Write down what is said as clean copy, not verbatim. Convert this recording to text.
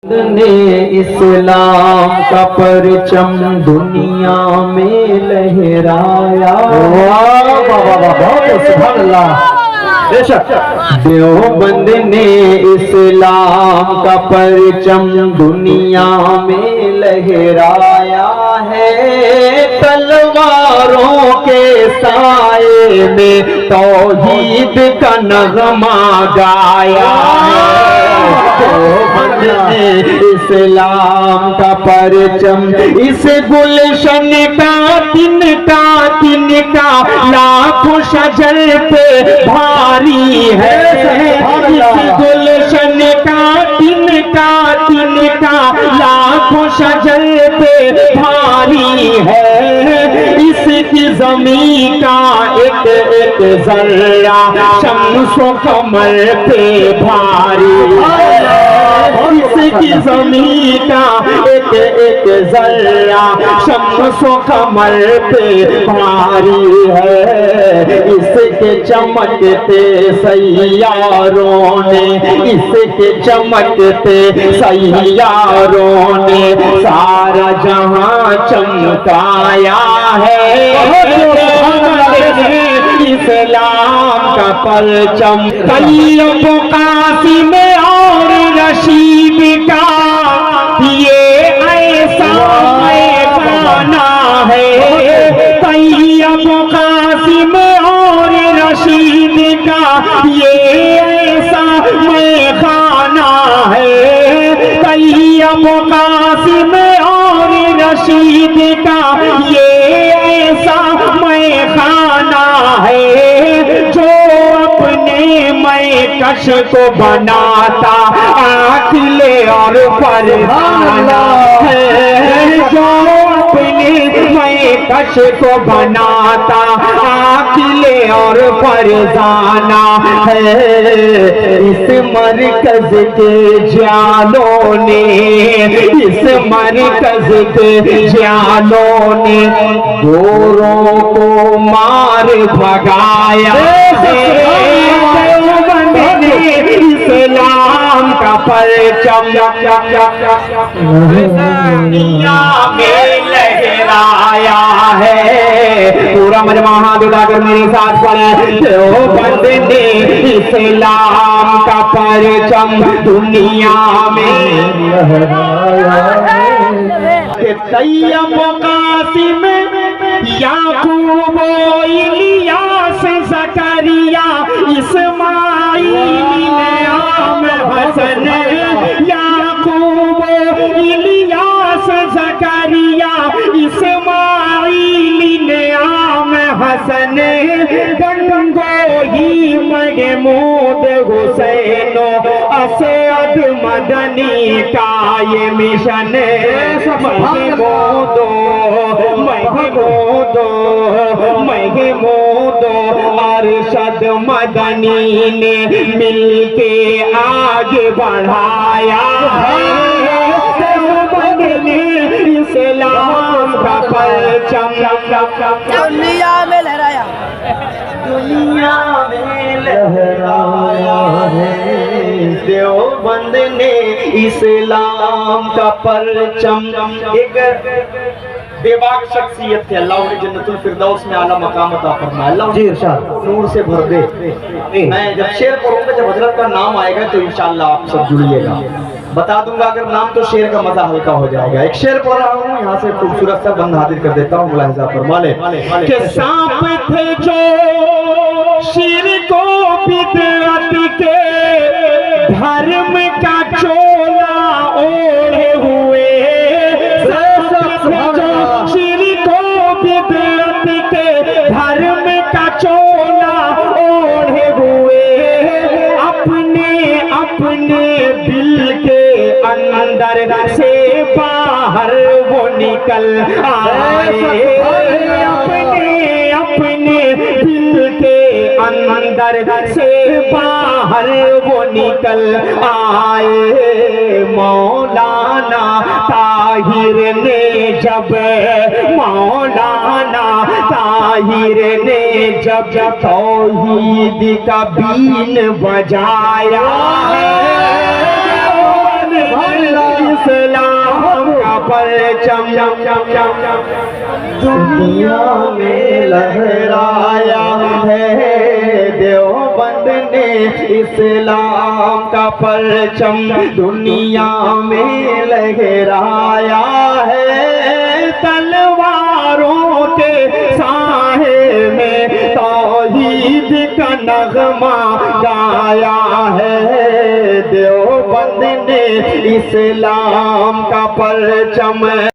ने इस्लाम का परचम दुनिया में लहराया। वाह वाह वाह, सुभान अल्लाह। देवबंद ने इस्लाम का परचम दुनिया में लहराया है। तलवारों के साए में तौहीद का नगमा गाया है। देवबंद ने इस्लाम का परचम इस गुलशन का तिनका लाखों शजर पे भारी है। इस गुलशन का तिनका लाखों शजर पे भारी है। इसकी ज़मीन का एक जर्रा शम्सो कमर पे भारी है। इसकी ज़मीन का एक जर्रा शम्सो कमर पे भारी है। इसके चमकते सैयारों ने सारा जहां चमकाया है। इस्लाम का परचम तैयब कासिम और रशीद का ये ऐसा पैमाना है। तैयब कासिम और रशीद का ये ऐसा मैखाना है। तैयब कासिम और रशीद का ये ऐसा मैखाना है। जो अपने मैकश को बनाता आखिले और फरहाना है। जो अपने मैकश को बनाता आखिले और फरजाना है। इस मरकज के जालों ने गोरों को मार भगाया है। इस्लाम का परचम दुनिया में लहराया है। पूरा मजमा हाथ उठाकर मेरे साथ पढ़े। देवबंद ने इस्लाम का परचम दुनिया में लहराया है। तैयब कासिम याकूब इलियास ज़करिया इस्माईल आम हसन। याकूब इलियास ज़करिया इस्माईल आम हसन। गंगोही महमूद हुसैन असद मदनी का ये मिशन। महमूदो अरशद मदनी ने मिलके आगे बढ़ाया है। इस्लाम का परचम दुनिया में लहराया है। देवबंद ने इस्लाम का परचम एक बेबाक शख्सियत थे। अल्लाह ने जन्नतुल फिरदौस में आला मकाम अता फरमाया। अल्लाह जी इरशाद नूर से भर दे। मैं जब शेर पढ़ूंगा, जब हजरत का नाम आएगा तो इंशाअल्लाह आप सब जुड़िएगा। बता दूंगा अगर नाम तो शेर का मजा हल्का हो जाएगा। एक शेर पढ़ रहा हूँ, यहाँ से खूबसूरत सा बंद हाजिर कर देता हूँ। मुलाहिजा फरमा ले कि सांप थे जो शेर को बिदअत के धर्म का चोला ओढ़े हुए। धर्म का चोला ओढ़े हुए अपने दिल के अंदर से बाहर वो निकल आए। अपने दिल के अंदर से बाहर वो निकल आए। मौलाना ताहिर ने जब तौहीद का बीन बजाया है। इस्लाम का परचम दुनिया में लहराया है। देवबंद ने इस्लाम का परचम दुनिया में लहराया है। तलवारों के साहे में तौहीद का नगमा गाया है। देवबंद ने इस्लाम का परचम